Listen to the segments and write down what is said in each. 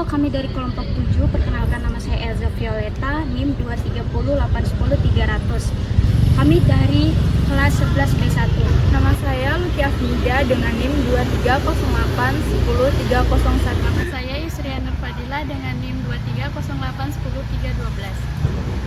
kami dari kelompok 7. Perkenalkan, nama saya Elza Violeta, NIM 230810300. Kami dari kelas 11 B1. Nama saya Luki Afnida dengan NIM 2308103001. Nama saya Yusriya Nur Fadila dengan NIM 2308100312.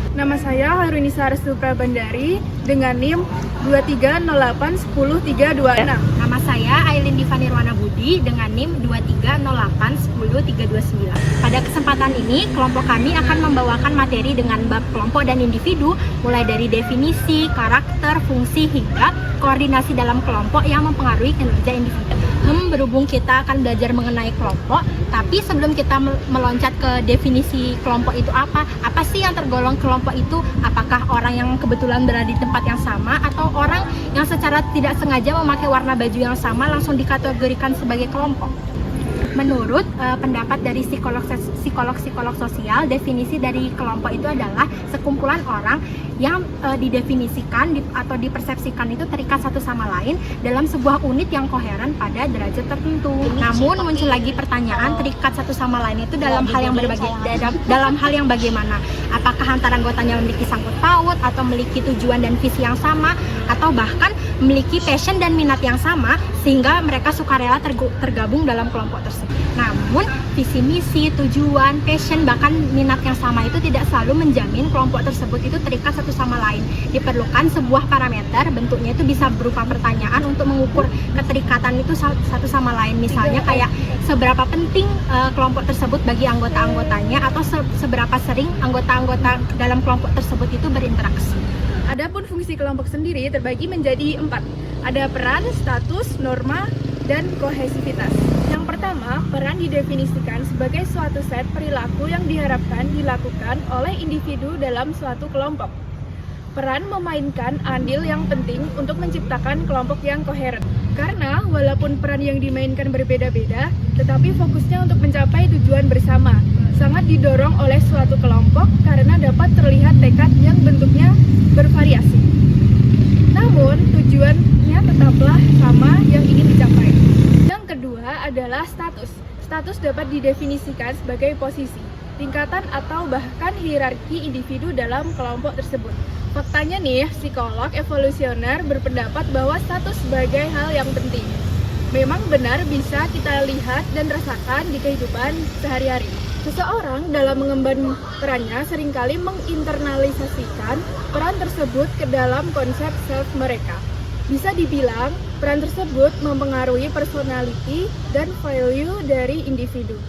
Nama saya Harunisa Restu Prabandari dengan NIM 23081036. Nama saya Ailin Diva Nirwana Budi dengan NIM 23081039. Pada kesempatan ini, kelompok kami akan membawakan materi dengan bab kelompok dan individu, mulai dari definisi, karakter, fungsi, hingga koordinasi dalam kelompok yang mempengaruhi kinerja individu. Berhubung kita akan belajar mengenai kelompok, tapi sebelum kita meloncat ke definisi kelompok itu apa sih yang tergolong kelompok itu? Apakah orang yang kebetulan berada di tempat yang sama, atau orang yang secara tidak sengaja memakai warna baju yang sama langsung dikategorikan sebagai kelompok? Menurut pendapat dari psikolog sosial, definisi dari kelompok itu adalah sekumpulan orang yang didefinisikan atau dipersepsikan itu terikat satu sama lain dalam sebuah unit yang koheren pada derajat tertentu. Namun muncul lagi pertanyaan, terikat satu sama lain itu dalam hal yang bagaimana? Apakah antara anggotanya memiliki sangkut paut, atau memiliki tujuan dan visi yang sama, atau bahkan memiliki passion dan minat yang sama sehingga mereka sukarela tergabung dalam kelompok tersebut. Namun visi misi, tujuan, passion, bahkan minat yang sama itu tidak selalu menjamin kelompok tersebut itu terikat satu sama lain. Diperlukan sebuah parameter, bentuknya itu bisa berupa pertanyaan untuk mengukur keterikatan itu satu sama lain. Misalnya kayak seberapa penting kelompok tersebut bagi anggota-anggotanya, atau seberapa sering anggota-anggota dalam kelompok tersebut itu berinteraksi. Adapun fungsi kelompok sendiri terbagi menjadi 4. Ada peran, status, norma, dan kohesivitas. Yang pertama, peran didefinisikan sebagai suatu set perilaku yang diharapkan dilakukan oleh individu dalam suatu kelompok. Peran memainkan andil yang penting untuk menciptakan kelompok yang koheren. Karena walaupun peran yang dimainkan berbeda-beda, tetapi fokusnya untuk mencapai tujuan bersama. Sangat didorong oleh suatu kelompok karena dapat terlihat tekad yang bentuknya bervariasi. Namun, tujuannya tetaplah sama yang ingin dicapai. Yang kedua adalah status. Status dapat didefinisikan sebagai posisi, tingkatan, atau bahkan hierarki individu dalam kelompok tersebut. Faktanya nih, psikolog evolusioner berpendapat bahwa status sebagai hal yang penting. Memang benar bisa kita lihat dan rasakan di kehidupan sehari-hari. Seseorang dalam mengemban perannya seringkali menginternalisasikan peran tersebut ke dalam konsep self mereka. Bisa dibilang, peran tersebut mempengaruhi personality dan value dari individu.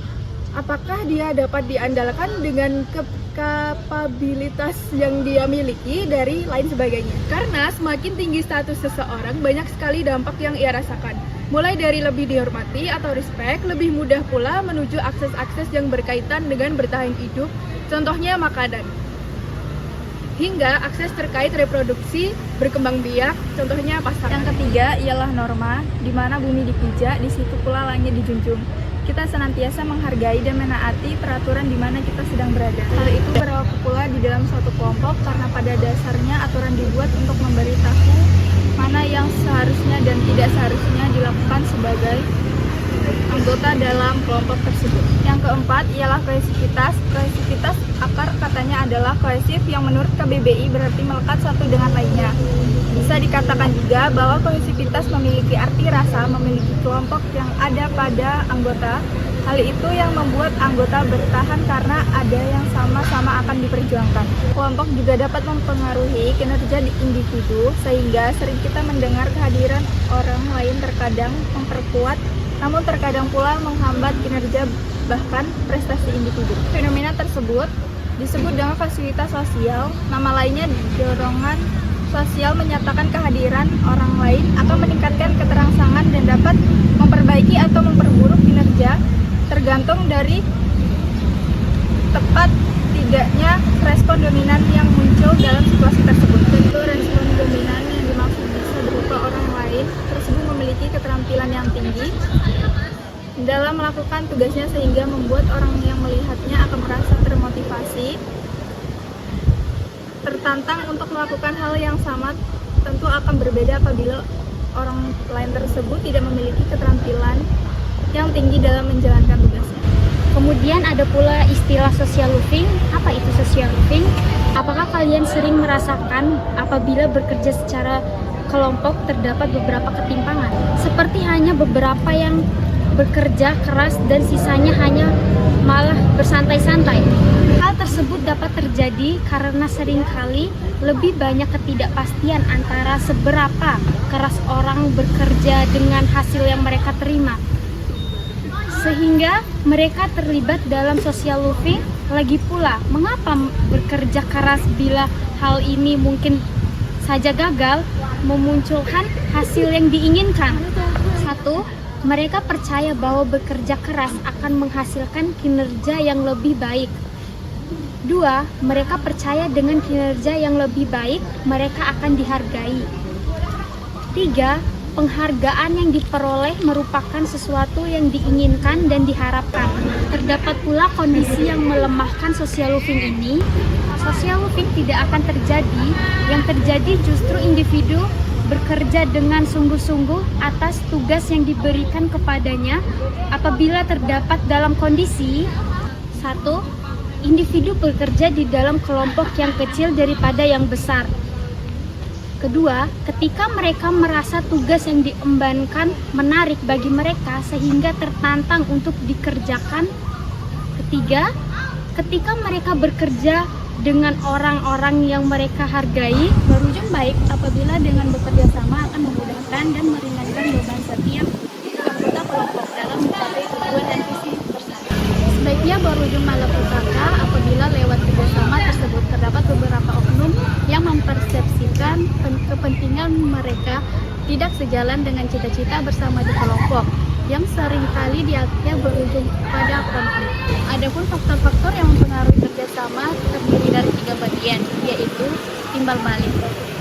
Apakah dia dapat diandalkan dengan kapabilitas yang dia miliki dari lain sebagainya? Karena semakin tinggi status seseorang, banyak sekali dampak yang ia rasakan. Mulai dari lebih dihormati atau respect, lebih mudah pula menuju akses-akses yang berkaitan dengan bertahan hidup, contohnya makanan. Hingga akses terkait reproduksi, berkembang biak, contohnya pasangan. Yang ketiga ialah norma, di mana bumi dipijak, di situ pula langit dijunjung. Kita senantiasa menghargai dan menaati peraturan di mana kita sedang berada. Hal itu berlaku pula di dalam suatu kelompok karena pada dasarnya aturan dibuat untuk memberitahu mana yang seharusnya dan tidak seharusnya dilakukan sebagai anggota dalam kelompok tersebut. Yang keempat ialah kohesivitas. Kohesivitas akar katanya adalah kohesif, yang menurut KBBI berarti melekat satu dengan lainnya. Bisa dikatakan juga bahwa kohesivitas memiliki arti rasa memiliki kelompok yang ada pada anggota. Hal itu yang membuat anggota bertahan karena ada yang sama-sama akan diperjuangkan. Kelompok juga dapat mempengaruhi kinerja di individu, sehingga sering kita mendengar kehadiran orang lain terkadang memperkuat, namun terkadang pula menghambat kinerja bahkan prestasi individu. Fenomena tersebut disebut dengan fasilitas sosial. Nama lainnya dorongan sosial, menyatakan kehadiran orang lain atau meningkatkan keterangsangan dan dapat memperbaiki atau memperburuk kinerja tergantung dari tepat tidaknya respon dominan yang muncul dalam situasi tersebut. Tentu respon dominan yang dimaksud bisa berupa orang lain tersebut memiliki keterampilan yang tinggi dalam melakukan tugasnya sehingga membuat orang yang melihatnya akan merasa termotivasi, tertantang untuk melakukan hal yang sama. Tentu akan berbeda apabila orang lain tersebut tidak memiliki keterampilan yang tinggi dalam menjalankan tugasnya. Kemudian ada pula istilah social loofing. Apa itu social loofing? Apakah kalian sering merasakan apabila bekerja secara kelompok terdapat beberapa ketimpangan? Seperti hanya beberapa yang bekerja keras dan sisanya hanya malah bersantai-santai. Hal tersebut dapat terjadi karena seringkali lebih banyak ketidakpastian antara seberapa keras orang bekerja dengan hasil yang mereka terima, sehingga mereka terlibat dalam social loofing. Lagi pula, mengapa bekerja keras bila hal ini mungkin saja gagal memunculkan hasil yang diinginkan? 1. Mereka percaya bahwa bekerja keras akan menghasilkan kinerja yang lebih baik. 2. Mereka percaya dengan kinerja yang lebih baik, mereka akan dihargai. 3. Penghargaan yang diperoleh merupakan sesuatu yang diinginkan dan diharapkan. Terdapat pula kondisi yang melemahkan social loofing ini. Social loofing tidak akan terjadi, yang terjadi justru individu bekerja dengan sungguh-sungguh atas tugas yang diberikan kepadanya apabila terdapat dalam kondisi 1. Individu bekerja di dalam kelompok yang kecil daripada yang besar. Kedua, ketika mereka merasa tugas yang diembankan menarik bagi mereka sehingga tertantang untuk dikerjakan. Ketiga, ketika mereka bekerja dengan orang-orang yang mereka hargai. Berujung baik apabila dengan bekerja sama akan memudahkan dan meringankan beban setiap anggota kelompok dalam mencapai tujuan dan visi bersama. Sebaiknya berujung malapetaka apabila lewat kerjasama tersebut terdapat beberapa oknum yang mempersepsikan kepentingan mereka tidak sejalan dengan cita-cita bersama di kelompok, yang seringkali diakhirnya berujung pada konflik. Adapun faktor-faktor yang mempengaruhi kerjasama terdiri dari 3 bagian, yaitu timbal balik,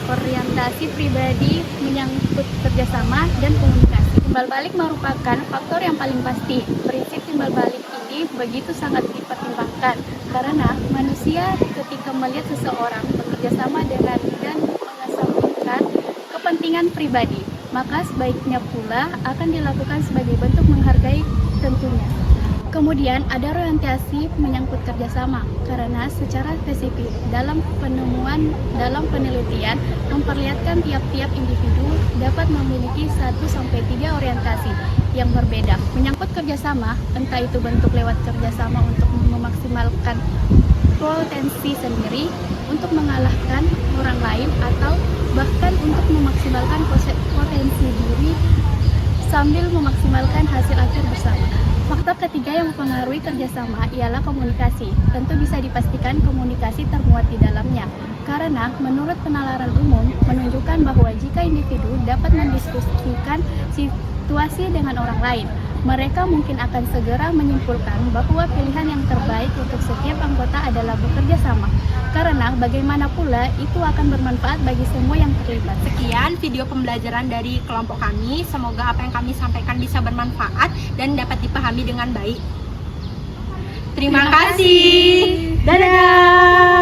orientasi pribadi menyangkut kerjasama, dan komunikasi. Timbal balik merupakan faktor yang paling pasti. Prinsip timbal balik ini begitu sangat dipertimbangkan karena manusia ketika melihat seseorang bekerja sama dengan dan mengesampingkan kepentingan pribadi, maka sebaiknya pula akan dilakukan sebagai bentuk menghargai tentunya. Kemudian ada orientasi menyangkut kerjasama, karena secara spesifik dalam penelitian memperlihatkan tiap-tiap individu dapat memiliki 1-3 orientasi yang berbeda menyangkut kerjasama, entah itu bentuk lewat kerjasama untuk memaksimalkan potensi sendiri, untuk mengalahkan orang lain, atau bahkan untuk memaksimalkan potensi diri sambil memaksimalkan hasil akhir bersama. Faktor ketiga yang mempengaruhi kerjasama ialah komunikasi. Tentu bisa dipastikan komunikasi termuat di dalamnya, karena menurut penalaran umum menunjukkan bahwa jika individu dapat mendiskusikan situasi dengan orang lain, mereka mungkin akan segera menyimpulkan bahwa pilihan yang terbaik untuk setiap anggota adalah bekerja sama, karena bagaimana pula itu akan bermanfaat bagi semua yang terlibat. Sekian video pembelajaran dari kelompok kami. Semoga apa yang kami sampaikan bisa bermanfaat dan dapat dipahami dengan baik. Terima kasih. Dadah.